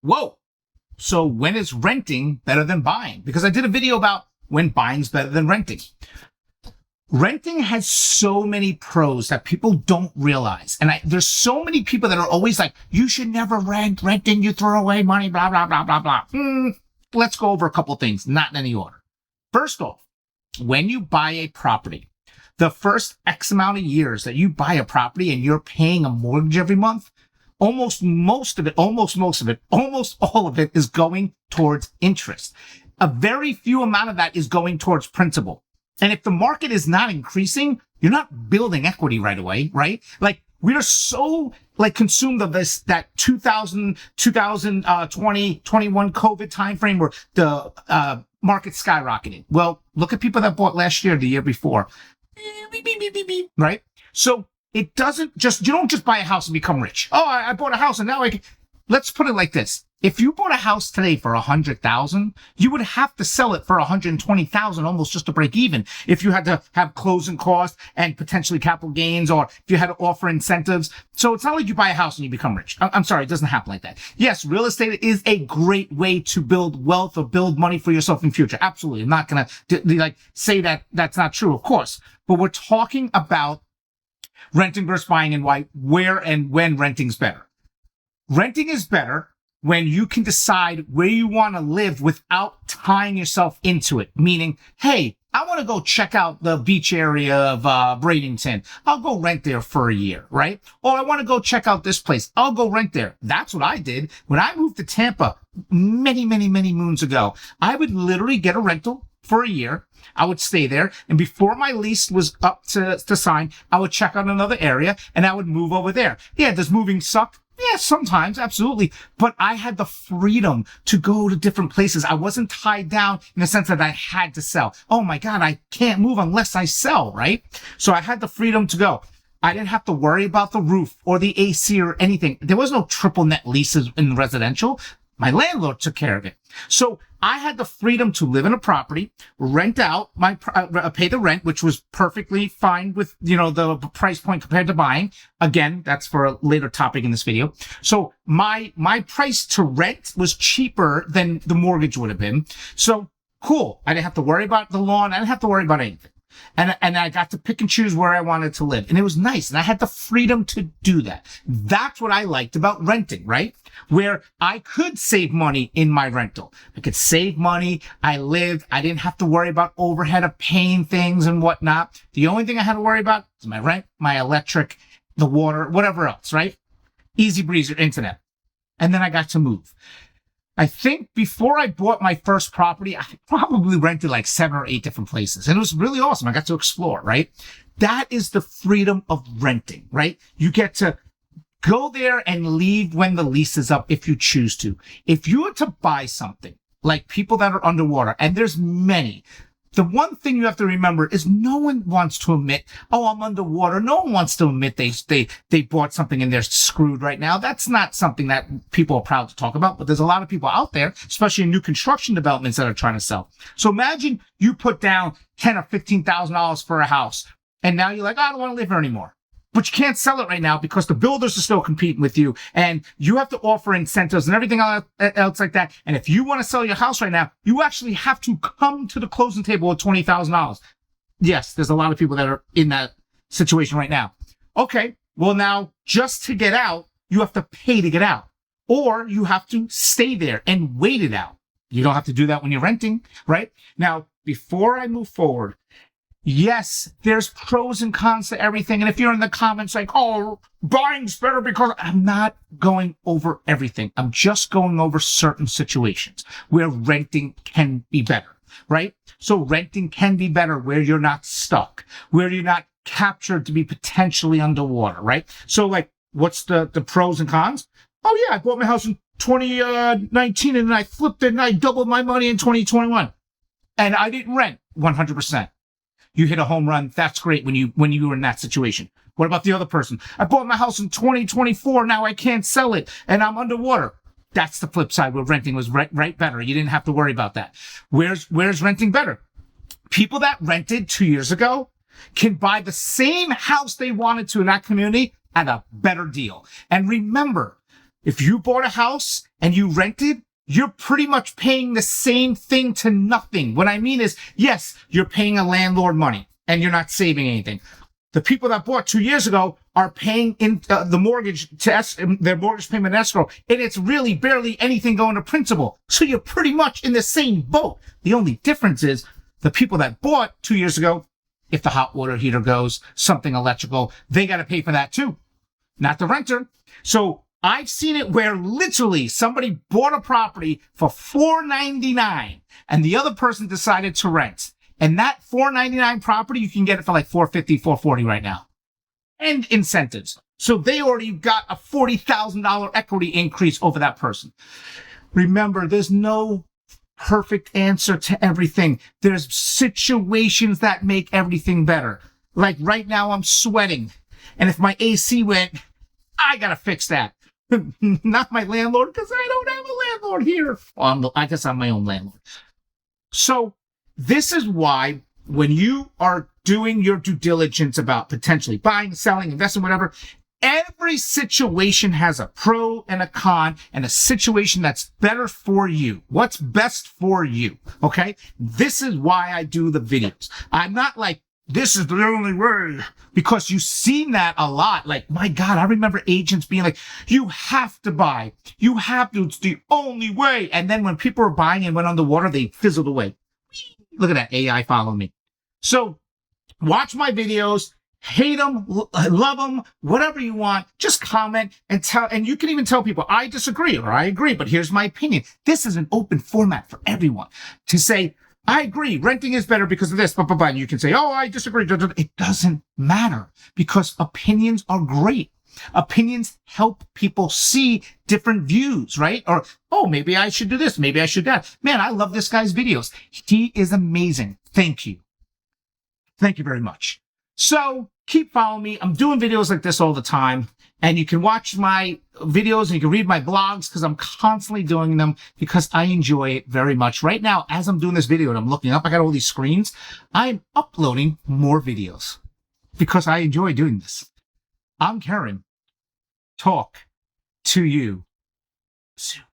whoa. So when is renting better than buying? Because I did a video about when buying's better than renting. Renting has so many pros that people don't realize. And there's so many people that are always like, you should never rent. Renting, you throw away money, blah, blah, blah, blah, blah. Let's go over a couple things, not in any order. First off, when you buy a property, the first X amount of years that you buy a property and you're paying a mortgage every month, almost all of it is going towards interest. A very few amount of that is going towards principal. And if the market is not increasing, you're not building equity right away, right? Like we are so consumed of that 2020, 21 COVID timeframe where the market skyrocketed. Well, look at people that bought last year, the year before, right? So you don't just buy a house and become rich. Oh, I bought a house and now let's put it like this. If you bought a house today for $100,000, you would have to sell it for $120,000 almost just to break even. If you had to have closing costs and potentially capital gains, or if you had to offer incentives. So it's not like you buy a house and you become rich. I'm sorry, it doesn't happen like that. Yes, real estate is a great way to build wealth or build money for yourself in future. Absolutely. I'm not going to say that that's not true, of course. But we're talking about renting versus buying and where and when renting's better. Renting is better when you can decide where you want to live without tying yourself into it. Meaning, hey, I want to go check out the beach area of Bradenton. I'll go rent there for a year, right? Or I want to go check out this place. I'll go rent there. That's what I did. When I moved to Tampa many moons ago, I would literally get a rental for a year. I would stay there. And before my lease was up to sign, I would check out another area and I would move over there. Yeah, does moving suck? Yeah, sometimes, absolutely. But I had the freedom to go to different places. I wasn't tied down in the sense that I had to sell. Oh my God, I can't move unless I sell, right? So I had the freedom to go. I didn't have to worry about the roof or the AC or anything. There was no triple net leases in residential. My landlord took care of it. So I had the freedom to live in a property, rent out pay the rent, which was perfectly fine with, the price point compared to buying. Again, that's for a later topic in this video. So my price to rent was cheaper than the mortgage would have been. So cool. I didn't have to worry about the lawn. I didn't have to worry about anything. And I got to pick and choose where I wanted to live. And it was nice. And I had the freedom to do that. That's what I liked about renting, right? Where I could save money in my rental. I could save money. I didn't have to worry about overhead of paying things and whatnot. The only thing I had to worry about is my rent, my electric, the water, whatever else, right? Easy breezer, internet. And then I got to move. I think before I bought my first property, I probably rented like 7 or 8 different places. And it was really awesome. I got to explore, right? That is the freedom of renting, right? You get to go there and leave when the lease is up if you choose to. If you were to buy something, like people that are underwater, and there's many, the one thing you have to remember is no one wants to admit, oh, I'm underwater. No one wants to admit they bought something and they're screwed right now. That's not something that people are proud to talk about, but there's a lot of people out there, especially in new construction developments, that are trying to sell. So imagine you put down $10,000 or $15,000 for a house, and now you're like, I don't want to live here anymore. But you can't sell it right now because the builders are still competing with you, and you have to offer incentives and everything else like that. And if you want to sell your house right now, you actually have to come to the closing table with $20,000. Yes, there's a lot of people that are in that situation right now. Okay, well now just to get out, you have to pay to get out, or you have to stay there and wait it out. You don't have to do that when you're renting, right? Now, before I move forward, yes, there's pros and cons to everything. And if you're in the comments like, oh, buying's better because I'm not going over everything. I'm just going over certain situations where renting can be better, right? So renting can be better where you're not stuck, where you're not captured to be potentially underwater, right? So like, what's the pros and cons? Oh yeah, I bought my house in 2019 and then I flipped it and I doubled my money in 2021 and I didn't rent 100%. You hit a home run. That's great when you were in that situation. What about the other person? I bought my house in 2024. Now I can't sell it and I'm underwater. That's the flip side where renting was right better. You didn't have to worry about that. Where's renting better? People that rented 2 years ago can buy the same house they wanted to in that community at a better deal. And remember, If you bought a house and you rented, you're pretty much paying the same thing to nothing. What I mean is, yes, you're paying a landlord money and you're not saving anything. The people that bought 2 years ago are paying in the mortgage to their mortgage payment escrow, and it's really barely anything going to principal. So you're pretty much in the same boat. The only difference is the people that bought 2 years ago, if the hot water heater goes, something electrical, they got to pay for that too, not the renter. So I've seen it where literally somebody bought a property for $499 and the other person decided to rent. And that $499 property, you can get it for like $450, $440 right now. And incentives. So they already got a $40,000 equity increase over that person. Remember, there's no perfect answer to everything. There's situations that make everything better. Like right now I'm sweating. And if my AC went, I got to fix that. Not my landlord, because I don't have a landlord here. Well, I guess I'm my own landlord. So this is why when you are doing your due diligence about potentially buying, selling, investing, whatever, every situation has a pro and a con and a situation that's better for you. What's best for you? Okay? This is why I do the videos. I'm not like, this is the only way, because you've seen that a lot. Like, my God, I remember agents being like, you have to buy. You have to. It's the only way. And then when people were buying and went underwater, they fizzled away. Look at that AI following me. So watch my videos, hate them, love them, whatever you want. Just comment and tell, and you can even tell people, I disagree or I agree, but here's my opinion. This is an open format for everyone to say, I agree, renting is better because of this, blah, blah, blah. And you can say, oh, I disagree. It doesn't matter because opinions are great. Opinions help people see different views, right? Or, oh, maybe I should do this. Maybe I should that. Man, I love this guy's videos. He is amazing. Thank you. Thank you very much. So keep following me. I'm doing videos like this all the time. And you can watch my videos and you can read my blogs because I'm constantly doing them because I enjoy it very much. Right now, as I'm doing this video and I'm looking up, I got all these screens. I'm uploading more videos because I enjoy doing this. I'm Kerin. Talk to you soon.